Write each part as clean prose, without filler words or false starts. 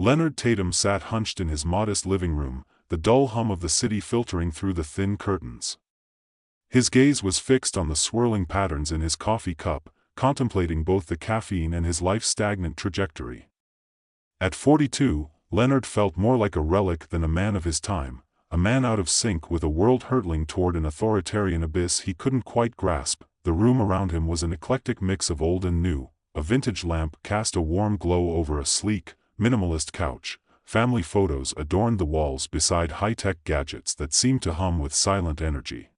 Leonard Tatum sat hunched in his modest living room, the dull hum of the city filtering through the thin curtains. His gaze was fixed on the swirling patterns in his coffee cup, contemplating both the caffeine and his life's stagnant trajectory. At 42, Leonard felt more like a relic than a man of his time, a man out of sync with a world hurtling toward an authoritarian abyss he couldn't quite grasp. The room around him was an eclectic mix of old and new. A vintage lamp cast a warm glow over a sleek, minimalist couch. Family photos adorned the walls beside high-tech gadgets that seemed to hum with silent energy.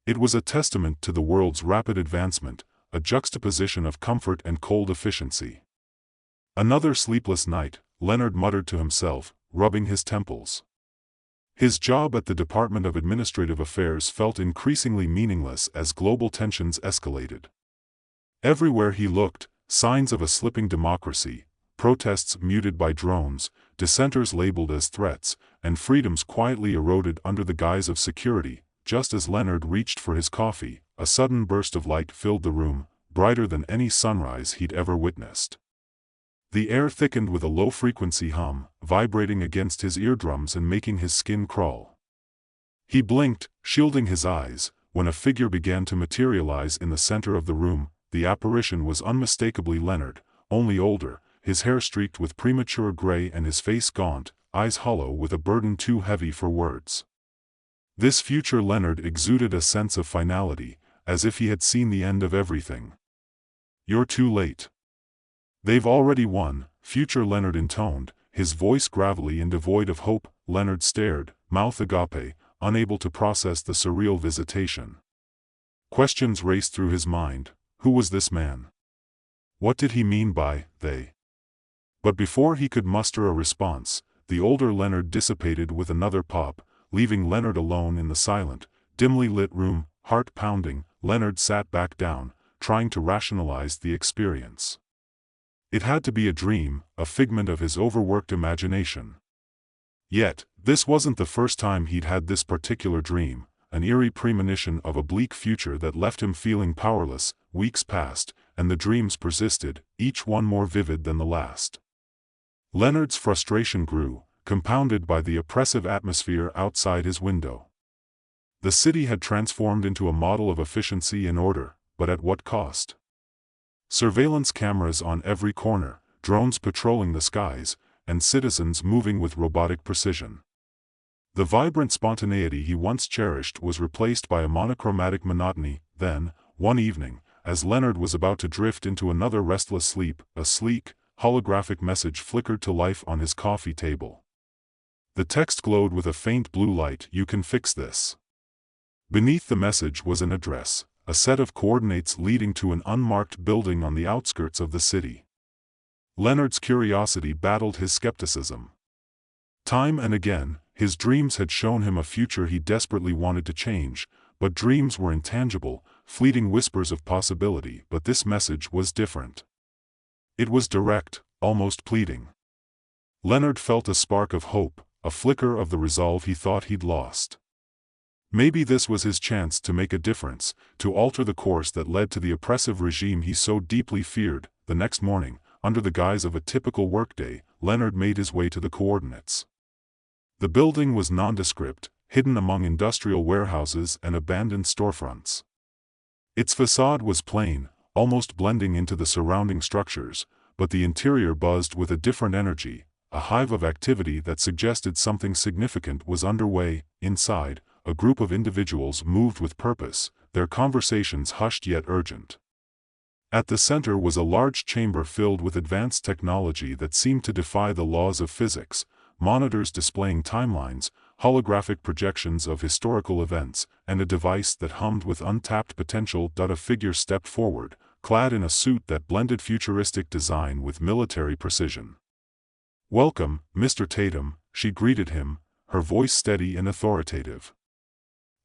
It was a testament to the world's rapid advancement, a juxtaposition of comfort and cold efficiency. Another sleepless night, Leonard muttered to himself, rubbing his temples. His job at the Department of Administrative Affairs felt increasingly meaningless as global tensions escalated. Everywhere he looked, signs of a slipping democracy, protests muted by drones, dissenters labeled as threats, and freedoms quietly eroded under the guise of security. Just as Leonard reached for his coffee, a sudden burst of light filled the room, brighter than any sunrise he'd ever witnessed. The air thickened with a low-frequency hum, vibrating against his eardrums and making his skin crawl. He blinked, shielding his eyes, when a figure began to materialize in the center of the room. The apparition was unmistakably Leonard, only older, his hair streaked with premature gray and his face gaunt, eyes hollow with a burden too heavy for words. This future Leonard exuded a sense of finality, as if he had seen the end of everything. "You're too late. They've already won," future Leonard intoned, his voice gravelly and devoid of hope. Leonard stared, mouth agape, unable to process the surreal visitation. Questions raced through his mind. Who was this man? What did he mean by they? But before he could muster a response, the older Leonard dissipated with another pop, leaving Leonard alone in the silent, dimly lit room. Heart pounding, Leonard sat back down, trying to rationalize the experience. It had to be a dream, a figment of his overworked imagination. Yet, this wasn't the first time he'd had this particular dream, an eerie premonition of a bleak future that left him feeling powerless. Weeks passed, and the dreams persisted, each one more vivid than the last. Leonard's frustration grew, compounded by the oppressive atmosphere outside his window. The city had transformed into a model of efficiency and order, but at what cost? Surveillance cameras on every corner, drones patrolling the skies, and citizens moving with robotic precision. The vibrant spontaneity he once cherished was replaced by a monochromatic monotony. Then, one evening, as Leonard was about to drift into another restless sleep, a sleek, holographic message flickered to life on his coffee table. The text glowed with a faint blue light. "You can fix this." Beneath the message was an address, a set of coordinates leading to an unmarked building on the outskirts of the city. Leonard's curiosity battled his skepticism. Time and again, his dreams had shown him a future he desperately wanted to change, but dreams were intangible, fleeting whispers of possibility. But this message was different. It was direct, almost pleading. Leonard felt a spark of hope, a flicker of the resolve he thought he'd lost. Maybe this was his chance to make a difference, to alter the course that led to the oppressive regime he so deeply feared. The next morning, under the guise of a typical workday, Leonard made his way to the coordinates. The building was nondescript, hidden among industrial warehouses and abandoned storefronts. Its facade was plain, almost blending into the surrounding structures, but the interior buzzed with a different energy, a hive of activity that suggested something significant was underway. Inside, a group of individuals moved with purpose, their conversations hushed yet urgent. At the center was a large chamber filled with advanced technology that seemed to defy the laws of physics, monitors displaying timelines, holographic projections of historical events, and a device that hummed with untapped potential. A figure stepped forward, clad in a suit that blended futuristic design with military precision. "Welcome, Mr. Tatum," she greeted him, her voice steady and authoritative.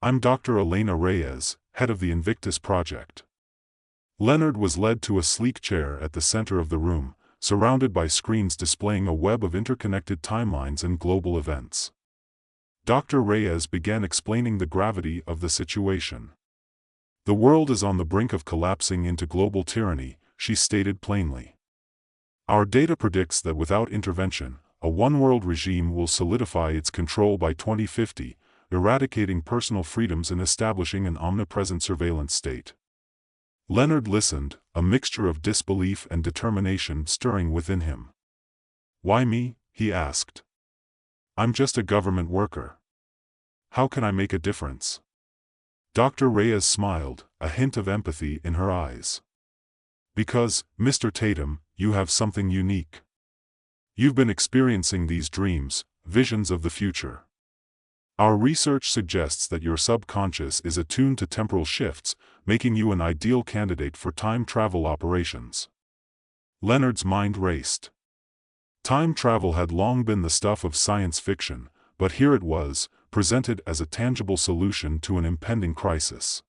"I'm Dr. Elena Reyes, head of the Invictus Project." Leonard was led to a sleek chair at the center of the room, surrounded by screens displaying a web of interconnected timelines and global events. Dr. Reyes began explaining the gravity of the situation. "The world is on the brink of collapsing into global tyranny," she stated plainly. "Our data predicts that without intervention, a one-world regime will solidify its control by 2050, eradicating personal freedoms and establishing an omnipresent surveillance state. Leonard listened, a mixture of disbelief and determination stirring within him. "Why me?" he asked. "I'm just a government worker. How can I make a difference?" Dr. Reyes smiled, a hint of empathy in her eyes. "Because, Mr. Tatum, you have something unique. You've been experiencing these dreams, visions of the future. Our research suggests that your subconscious is attuned to temporal shifts, making you an ideal candidate for time travel operations." Leonard's mind raced. Time travel had long been the stuff of science fiction, but here it was, presented as a tangible solution to an impending crisis.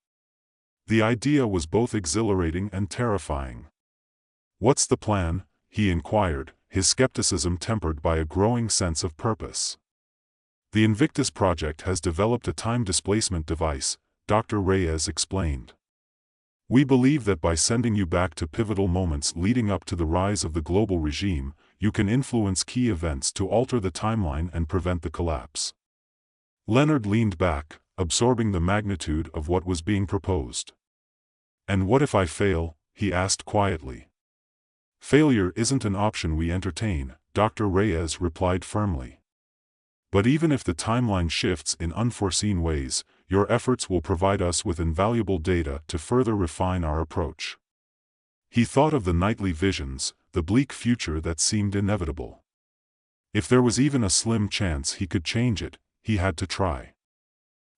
The idea was both exhilarating and terrifying. "What's the plan?" he inquired, his skepticism tempered by a growing sense of purpose. "The Invictus Project has developed a time displacement device," Dr. Reyes explained. "We believe that by sending you back to pivotal moments leading up to the rise of the global regime, you can influence key events to alter the timeline and prevent the collapse." Leonard leaned back, absorbing the magnitude of what was being proposed. "And what if I fail?" he asked quietly. "Failure isn't an option we entertain," Dr. Reyes replied firmly. "But even if the timeline shifts in unforeseen ways, your efforts will provide us with invaluable data to further refine our approach." He thought of the nightly visions, the bleak future that seemed inevitable. If there was even a slim chance he could change it, he had to try.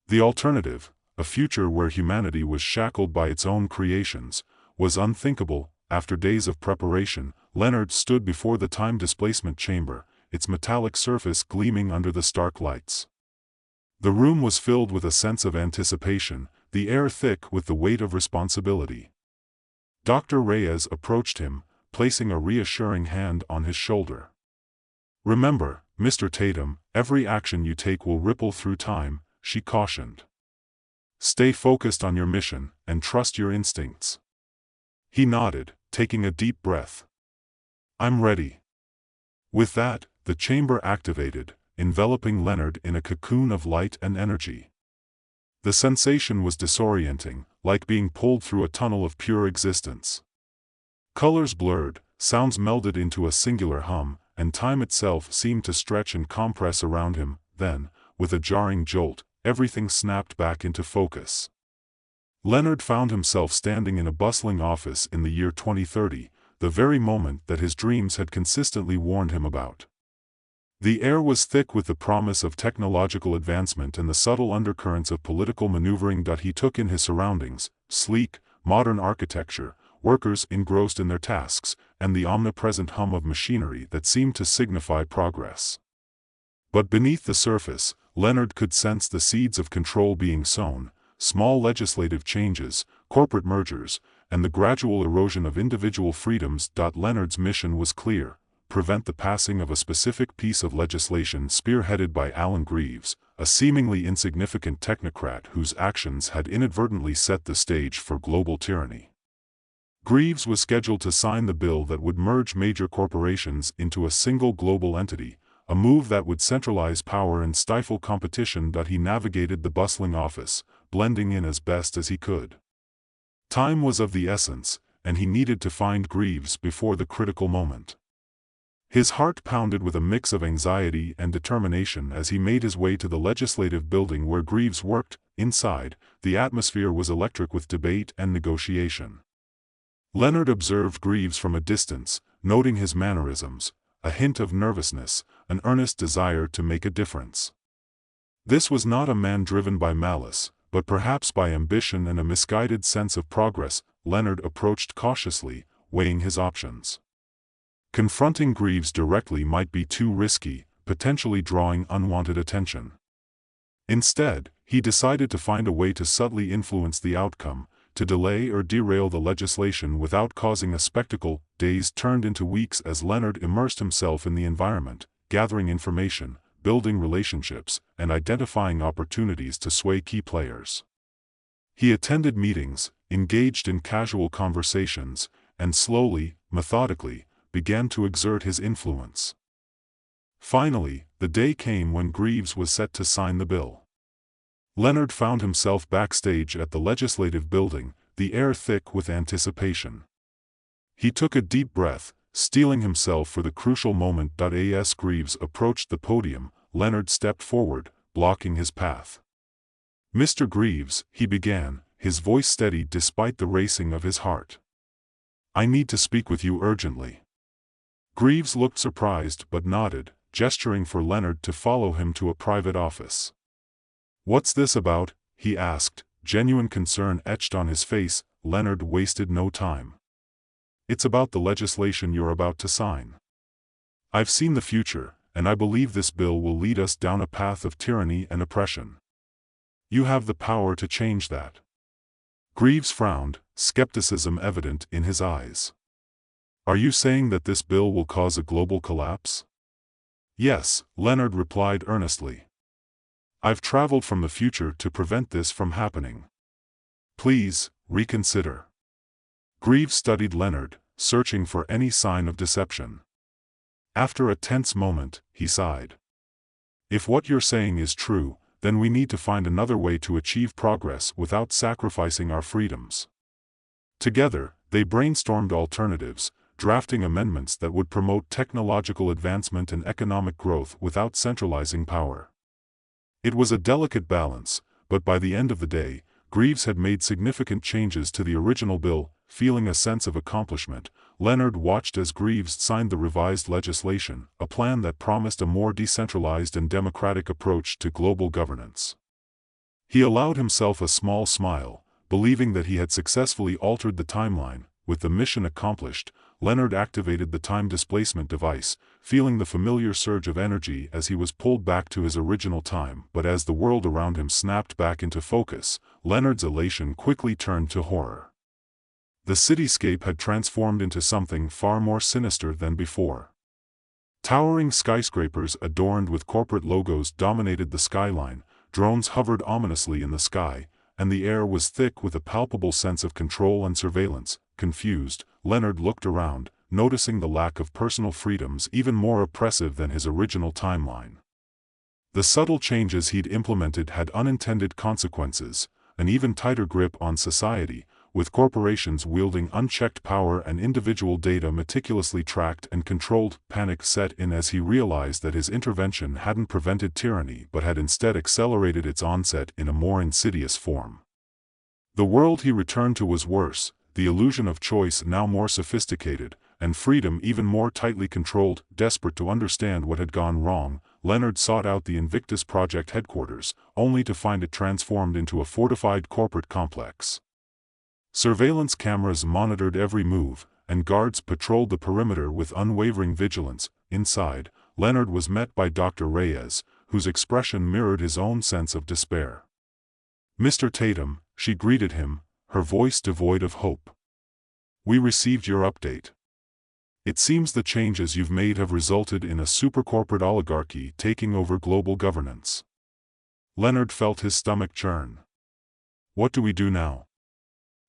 The alternative, a future where humanity was shackled by its own creations, was unthinkable. After days of preparation, Leonard stood before the time displacement chamber, its metallic surface gleaming under the stark lights. The room was filled with a sense of anticipation, the air thick with the weight of responsibility. Dr. Reyes approached him, placing a reassuring hand on his shoulder. "Remember, Mr. Tatum, every action you take will ripple through time," she cautioned. "Stay focused on your mission, and trust your instincts." He nodded, taking a deep breath. "I'm ready." With that, the chamber activated, enveloping Leonard in a cocoon of light and energy. The sensation was disorienting, like being pulled through a tunnel of pure existence. Colors blurred, sounds melded into a singular hum, and time itself seemed to stretch and compress around him. Then, with a jarring jolt, everything snapped back into focus. Leonard found himself standing in a bustling office in the year 2030, the very moment that his dreams had consistently warned him about. The air was thick with the promise of technological advancement and the subtle undercurrents of political maneuvering. He took in his surroundings: sleek, modern architecture, workers engrossed in their tasks, and the omnipresent hum of machinery that seemed to signify progress. But beneath the surface, Leonard could sense the seeds of control being sown: small legislative changes, corporate mergers, and the gradual erosion of individual freedoms. Leonard's mission was clear: prevent the passing of a specific piece of legislation spearheaded by Alan Greaves, a seemingly insignificant technocrat whose actions had inadvertently set the stage for global tyranny. Greaves was scheduled to sign the bill that would merge major corporations into a single global entity, a move that would centralize power and stifle competition. He navigated the bustling office, blending in as best as he could. Time was of the essence, and he needed to find Greaves before the critical moment. His heart pounded with a mix of anxiety and determination as he made his way to the legislative building where Greaves worked. Inside, the atmosphere was electric with debate and negotiation. Leonard observed Greaves from a distance, noting his mannerisms, a hint of nervousness, an earnest desire to make a difference. This was not a man driven by malice, but perhaps by ambition and a misguided sense of progress. Leonard approached cautiously, weighing his options. Confronting Greaves directly might be too risky, potentially drawing unwanted attention. Instead, he decided to find a way to subtly influence the outcome, to delay or derail the legislation without causing a spectacle. Days turned into weeks as Leonard immersed himself in the environment, gathering information, building relationships, and identifying opportunities to sway key players. He attended meetings, engaged in casual conversations, and slowly, methodically, began to exert his influence. Finally, the day came when Greaves was set to sign the bill. Leonard found himself backstage at the legislative building, the air thick with anticipation. He took a deep breath, steeling himself for the crucial moment. As Greaves approached the podium, Leonard stepped forward, blocking his path. "Mr. Greaves," he began, his voice steady despite the racing of his heart. "I need to speak with you urgently." Greaves looked surprised but nodded, gesturing for Leonard to follow him to a private office. "What's this about?" he asked, genuine concern etched on his face. Leonard wasted no time. "It's about the legislation you're about to sign. I've seen the future, and I believe this bill will lead us down a path of tyranny and oppression. You have the power to change that." Greaves frowned, skepticism evident in his eyes. "Are you saying that this bill will cause a global collapse?" "Yes," Leonard replied earnestly. "I've traveled from the future to prevent this from happening. Please, reconsider." Greaves studied Leonard, searching for any sign of deception. After a tense moment, he sighed. "If what you're saying is true, then we need to find another way to achieve progress without sacrificing our freedoms." Together, they brainstormed alternatives, drafting amendments that would promote technological advancement and economic growth without centralizing power. It was a delicate balance, but by the end of the day, Greaves had made significant changes to the original bill. Feeling a sense of accomplishment, Leonard watched as Greaves signed the revised legislation, a plan that promised a more decentralized and democratic approach to global governance. He allowed himself a small smile, believing that he had successfully altered the timeline. With the mission accomplished, Leonard activated the time displacement device, feeling the familiar surge of energy as he was pulled back to his original time. But as the world around him snapped back into focus, Leonard's elation quickly turned to horror. The cityscape had transformed into something far more sinister than before. Towering skyscrapers adorned with corporate logos dominated the skyline, drones hovered ominously in the sky, and the air was thick with a palpable sense of control and surveillance. Confused, Leonard looked around, noticing the lack of personal freedoms even more oppressive than his original timeline. The subtle changes he'd implemented had unintended consequences, an even tighter grip on society, with corporations wielding unchecked power and individual data meticulously tracked and controlled. Panic set in as he realized that his intervention hadn't prevented tyranny but had instead accelerated its onset in a more insidious form. The world he returned to was worse, the illusion of choice now more sophisticated, and freedom even more tightly controlled. Desperate to understand what had gone wrong, Leonard sought out the Invictus Project headquarters, only to find it transformed into a fortified corporate complex. Surveillance cameras monitored every move, and guards patrolled the perimeter with unwavering vigilance. Inside, Leonard was met by Dr. Reyes, whose expression mirrored his own sense of despair. "Mr. Tatum," she greeted him, her voice devoid of hope. "We received your update. It seems the changes you've made have resulted in a supercorporate oligarchy taking over global governance." Leonard felt his stomach churn. "What do we do now?"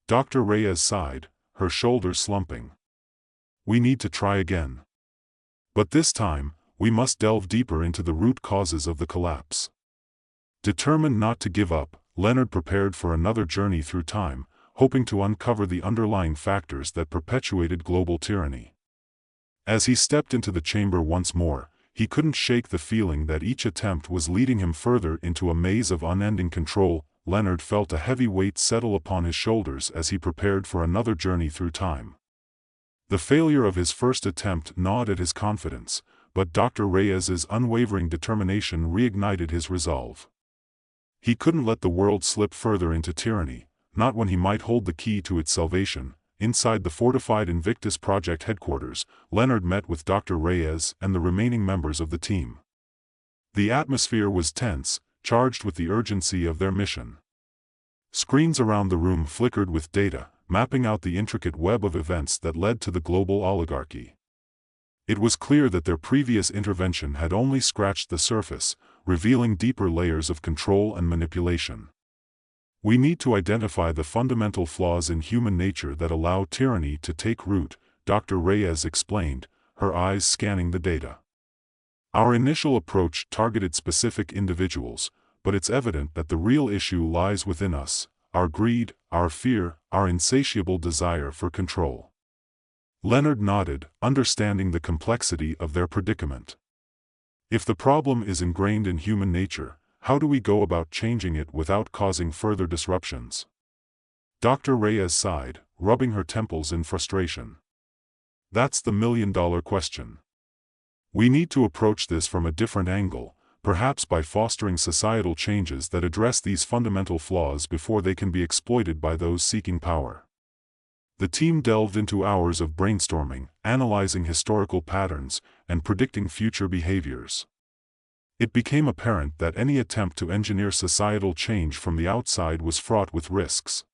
Dr. Reyes sighed, her shoulders slumping. "We need to try again. But this time, we must delve deeper into the root causes of the collapse." Determined not to give up, Leonard prepared for another journey through time, hoping to uncover the underlying factors that perpetuated global tyranny. As he stepped into the chamber once more, he couldn't shake the feeling that each attempt was leading him further into a maze of unending control. Leonard felt a heavy weight settle upon his shoulders as he prepared for another journey through time. The failure of his first attempt gnawed at his confidence, but Dr. Reyes's unwavering determination reignited his resolve. He couldn't let the world slip further into tyranny, not when he might hold the key to its salvation. Inside the fortified Invictus Project headquarters, Leonard met with Dr. Reyes and the remaining members of the team. The atmosphere was tense, charged with the urgency of their mission. Screens around the room flickered with data, mapping out the intricate web of events that led to the global oligarchy. It was clear that their previous intervention had only scratched the surface, revealing deeper layers of control and manipulation. "We need to identify the fundamental flaws in human nature that allow tyranny to take root," Dr. Reyes explained, her eyes scanning the data. Our initial approach targeted specific individuals, but it's evident that the real issue lies within us, our greed, our fear, our insatiable desire for control. Leonard nodded, understanding the complexity of their predicament. If the problem is ingrained in human nature, how do we go about changing it without causing further disruptions? Dr. Reyes sighed, rubbing her temples in frustration. That's the million-dollar question. We need to approach this from a different angle, perhaps by fostering societal changes that address these fundamental flaws before they can be exploited by those seeking power. The team delved into hours of brainstorming, analyzing historical patterns, and predicting future behaviors. It became apparent that any attempt to engineer societal change from the outside was fraught with risks.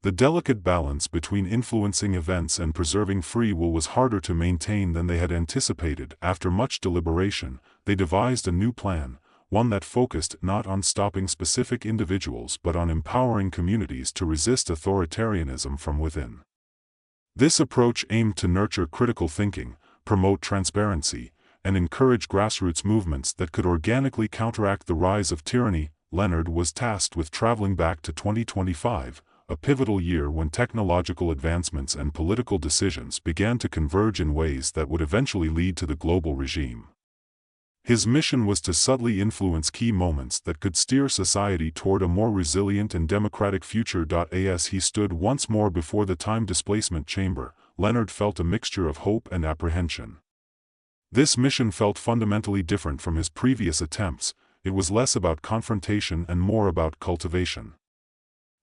The delicate balance between influencing events and preserving free will was harder to maintain than they had anticipated. After much deliberation, they devised a new plan, one that focused not on stopping specific individuals but on empowering communities to resist authoritarianism from within. This approach aimed to nurture critical thinking, promote transparency, and encourage grassroots movements that could organically counteract the rise of tyranny. Leonard was tasked with traveling back to 2025, a pivotal year when technological advancements and political decisions began to converge in ways that would eventually lead to the global regime. His mission was to subtly influence key moments that could steer society toward a more resilient and democratic future. As he stood once more before the time displacement chamber, Leonard felt a mixture of hope and apprehension. This mission felt fundamentally different from his previous attempts. It was less about confrontation and more about cultivation.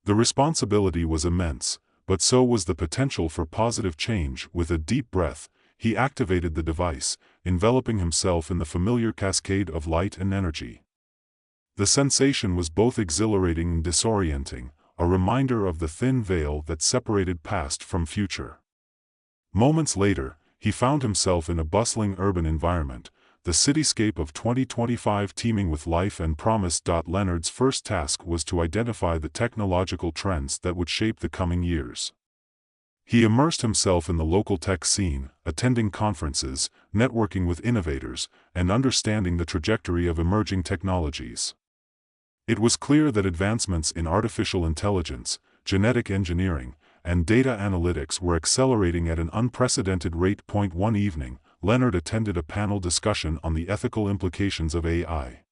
The responsibility was immense, but so was the potential for positive change. With a deep breath, he activated the device, enveloping himself in the familiar cascade of light and energy. The sensation was both exhilarating and disorienting, a reminder of the thin veil that separated past from future. Moments later, he found himself in a bustling urban environment, the cityscape of 2025 teeming with life and promise. Leonard's first task was to identify the technological trends that would shape the coming years. He immersed himself in the local tech scene, attending conferences, networking with innovators, and understanding the trajectory of emerging technologies. It was clear that advancements in artificial intelligence, genetic engineering, and data analytics were accelerating at an unprecedented rate. One evening, Leonard attended a panel discussion on the ethical implications of AI.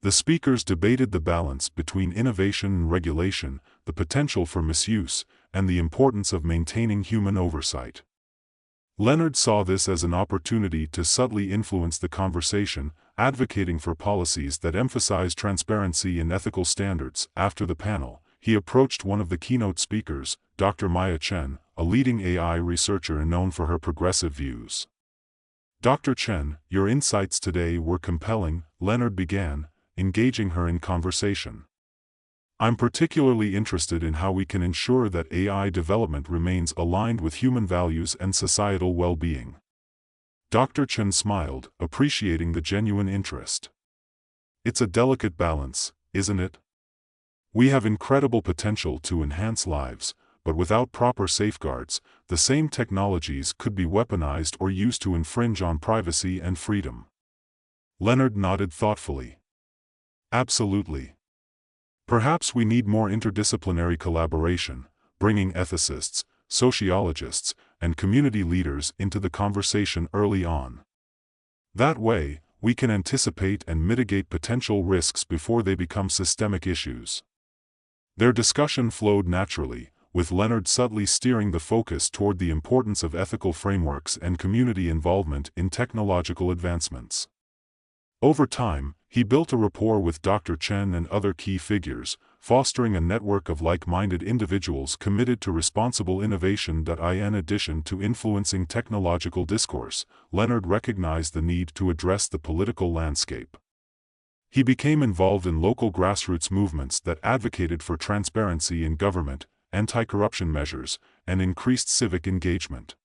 The speakers debated the balance between innovation and regulation, the potential for misuse, and the importance of maintaining human oversight. Leonard saw this as an opportunity to subtly influence the conversation, advocating for policies that emphasize transparency and ethical standards. After the panel, he approached one of the keynote speakers, Dr. Maya Chen, a leading AI researcher and known for her progressive views. Dr. Chen, your insights today were compelling, Leonard began, engaging her in conversation. I'm particularly interested in how we can ensure that AI development remains aligned with human values and societal well-being. Dr. Chen smiled, appreciating the genuine interest. It's a delicate balance, isn't it? We have incredible potential to enhance lives, but without proper safeguards, the same technologies could be weaponized or used to infringe on privacy and freedom. Leonard nodded thoughtfully. Absolutely. Perhaps we need more interdisciplinary collaboration, bringing ethicists, sociologists, and community leaders into the conversation early on. That way, we can anticipate and mitigate potential risks before they become systemic issues. Their discussion flowed naturally, with Leonard subtly steering the focus toward the importance of ethical frameworks and community involvement in technological advancements. Over time, he built a rapport with Dr. Chen and other key figures, fostering a network of like-minded individuals committed to responsible innovation. In addition to influencing technological discourse, Leonard recognized the need to address the political landscape. He became involved in local grassroots movements that advocated for transparency in government, anti-corruption measures, and increased civic engagement.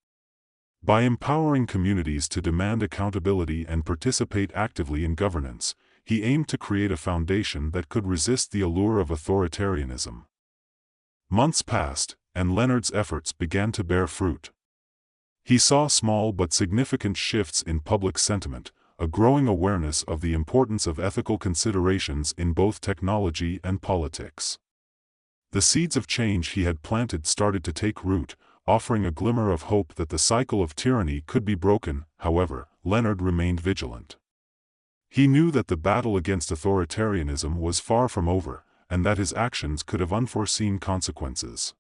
By empowering communities to demand accountability and participate actively in governance, he aimed to create a foundation that could resist the allure of authoritarianism. Months passed, and Leonard's efforts began to bear fruit. He saw small but significant shifts in public sentiment, a growing awareness of the importance of ethical considerations in both technology and politics. The seeds of change he had planted started to take root, offering a glimmer of hope that the cycle of tyranny could be broken. However, Leonard remained vigilant. He knew that the battle against authoritarianism was far from over, and that his actions could have unforeseen consequences.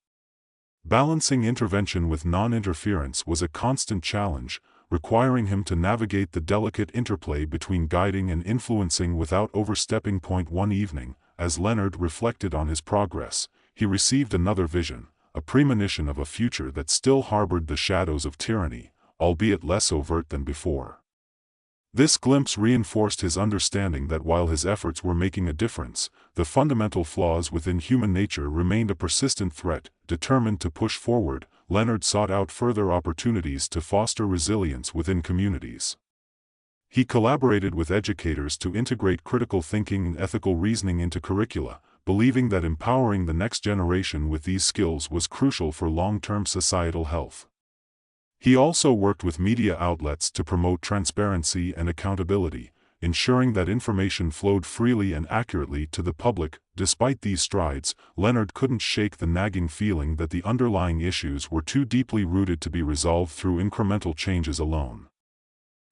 Balancing intervention with non-interference was a constant challenge, requiring him to navigate the delicate interplay between guiding and influencing without overstepping. One evening, as Leonard reflected on his progress, he received another vision, a premonition of a future that still harbored the shadows of tyranny, albeit less overt than before. This glimpse reinforced his understanding that while his efforts were making a difference, the fundamental flaws within human nature remained a persistent threat. Determined to push forward, Leonard sought out further opportunities to foster resilience within communities. He collaborated with educators to integrate critical thinking and ethical reasoning into curricula, believing that empowering the next generation with these skills was crucial for long-term societal health. He also worked with media outlets to promote transparency and accountability, ensuring that information flowed freely and accurately to the public. Despite these strides, Leonard couldn't shake the nagging feeling that the underlying issues were too deeply rooted to be resolved through incremental changes alone.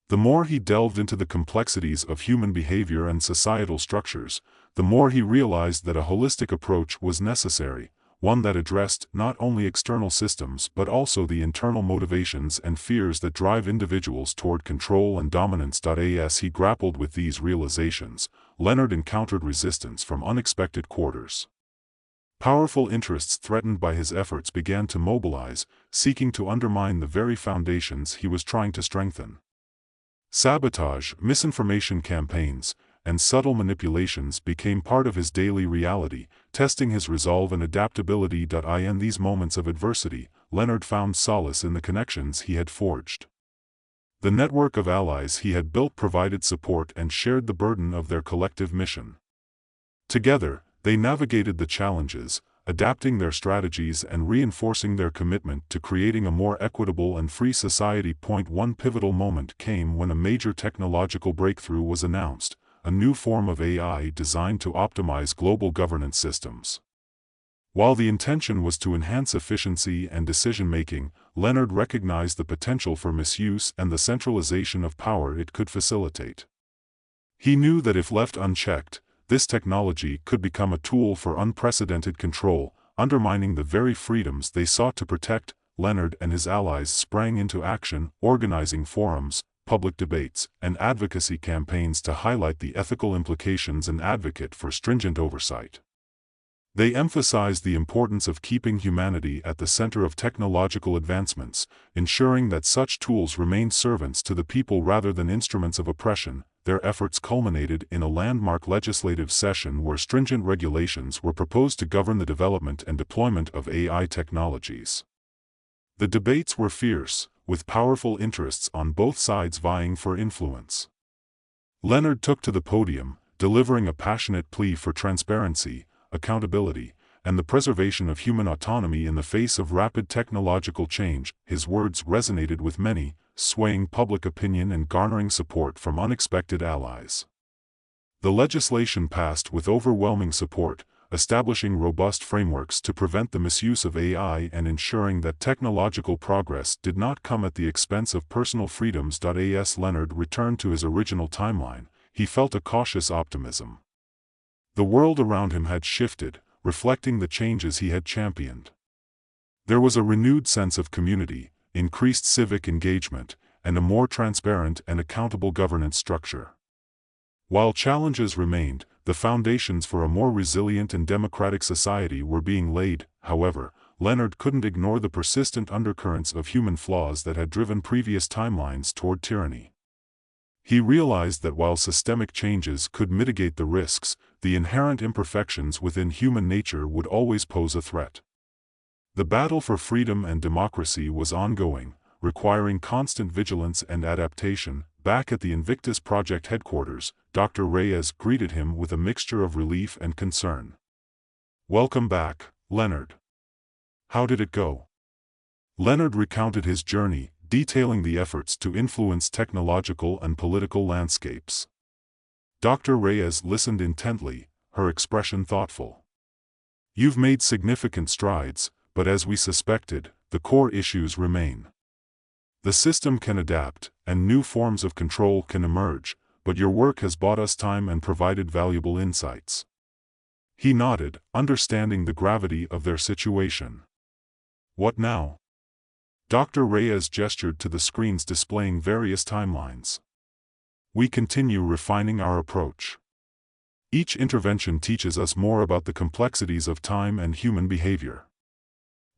The more he delved into the complexities of human behavior and societal structures, the more he realized that a holistic approach was necessary, one that addressed not only external systems but also the internal motivations and fears that drive individuals toward control and dominance. As he grappled with these realizations, Leonard encountered resistance from unexpected quarters. Powerful interests threatened by his efforts began to mobilize, seeking to undermine the very foundations he was trying to strengthen. Sabotage, misinformation campaigns, and subtle manipulations became part of his daily reality, testing his resolve and adaptability. In these moments of adversity, Leonard found solace in the connections he had forged. The network of allies he had built provided support and shared the burden of their collective mission. Together, they navigated the challenges, adapting their strategies and reinforcing their commitment to creating a more equitable and free society. One pivotal moment came when a major technological breakthrough was announced, a new form of AI designed to optimize global governance systems. While the intention was to enhance efficiency and decision-making, Leonard recognized the potential for misuse and the centralization of power it could facilitate. He knew that if left unchecked, this technology could become a tool for unprecedented control, undermining the very freedoms they sought to protect. Leonard and his allies sprang into action, organizing forums, public debates, and advocacy campaigns to highlight the ethical implications and advocate for stringent oversight. They emphasized the importance of keeping humanity at the center of technological advancements, ensuring that such tools remain servants to the people rather than instruments of oppression. Their efforts culminated in a landmark legislative session where stringent regulations were proposed to govern the development and deployment of AI technologies. The debates were fierce, with powerful interests on both sides vying for influence. Leonard took to the podium, delivering a passionate plea for transparency, accountability, and the preservation of human autonomy in the face of rapid technological change. His words resonated with many, swaying public opinion and garnering support from unexpected allies. The legislation passed with overwhelming support, establishing robust frameworks to prevent the misuse of AI and ensuring that technological progress did not come at the expense of personal freedoms. As Leonard returned to his original timeline, he felt a cautious optimism. The world around him had shifted, reflecting the changes he had championed. There was a renewed sense of community, increased civic engagement, and a more transparent and accountable governance structure. While challenges remained, the foundations for a more resilient and democratic society were being laid. However, Leonard couldn't ignore the persistent undercurrents of human flaws that had driven previous timelines toward tyranny. He realized that while systemic changes could mitigate the risks, the inherent imperfections within human nature would always pose a threat. The battle for freedom and democracy was ongoing, requiring constant vigilance and adaptation. Back at the Invictus Project headquarters, Dr. Reyes greeted him with a mixture of relief and concern. "Welcome back, Leonard. How did it go?" Leonard recounted his journey, detailing the efforts to influence technological and political landscapes. Dr. Reyes listened intently, her expression thoughtful. "You've made significant strides, but as we suspected, the core issues remain. The system can adapt, and new forms of control can emerge, but your work has bought us time and provided valuable insights." He nodded, understanding the gravity of their situation. "What now?" Dr. Reyes gestured to the screens displaying various timelines. "We continue refining our approach. Each intervention teaches us more about the complexities of time and human behavior.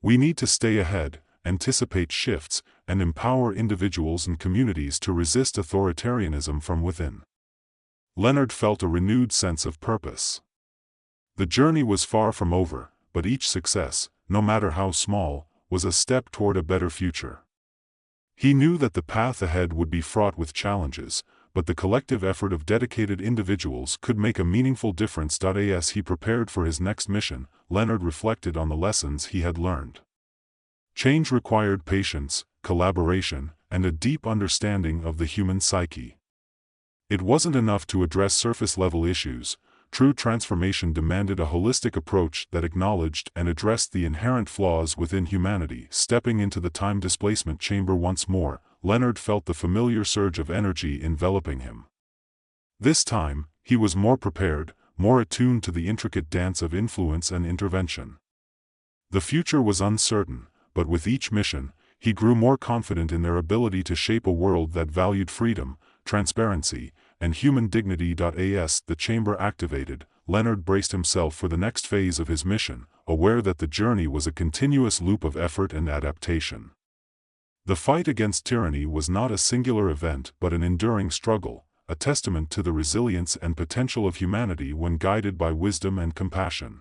We need to stay ahead, anticipate shifts, and empower individuals and communities to resist authoritarianism from within." Leonard felt a renewed sense of purpose. The journey was far from over, but each success, no matter how small, was a step toward a better future. He knew that the path ahead would be fraught with challenges, but the collective effort of dedicated individuals could make a meaningful difference. As he prepared for his next mission, Leonard reflected on the lessons he had learned. Change required patience, collaboration, and a deep understanding of the human psyche. It wasn't enough to address surface-level issues. True transformation demanded a holistic approach that acknowledged and addressed the inherent flaws within humanity. Stepping into the time displacement chamber once more, Leonard felt the familiar surge of energy enveloping him. This time, he was more prepared, more attuned to the intricate dance of influence and intervention. The future was uncertain, but with each mission, he grew more confident in their ability to shape a world that valued freedom, transparency, and human dignity. As the chamber activated, Leonard braced himself for the next phase of his mission, aware that the journey was a continuous loop of effort and adaptation. The fight against tyranny was not a singular event but an enduring struggle, a testament to the resilience and potential of humanity when guided by wisdom and compassion.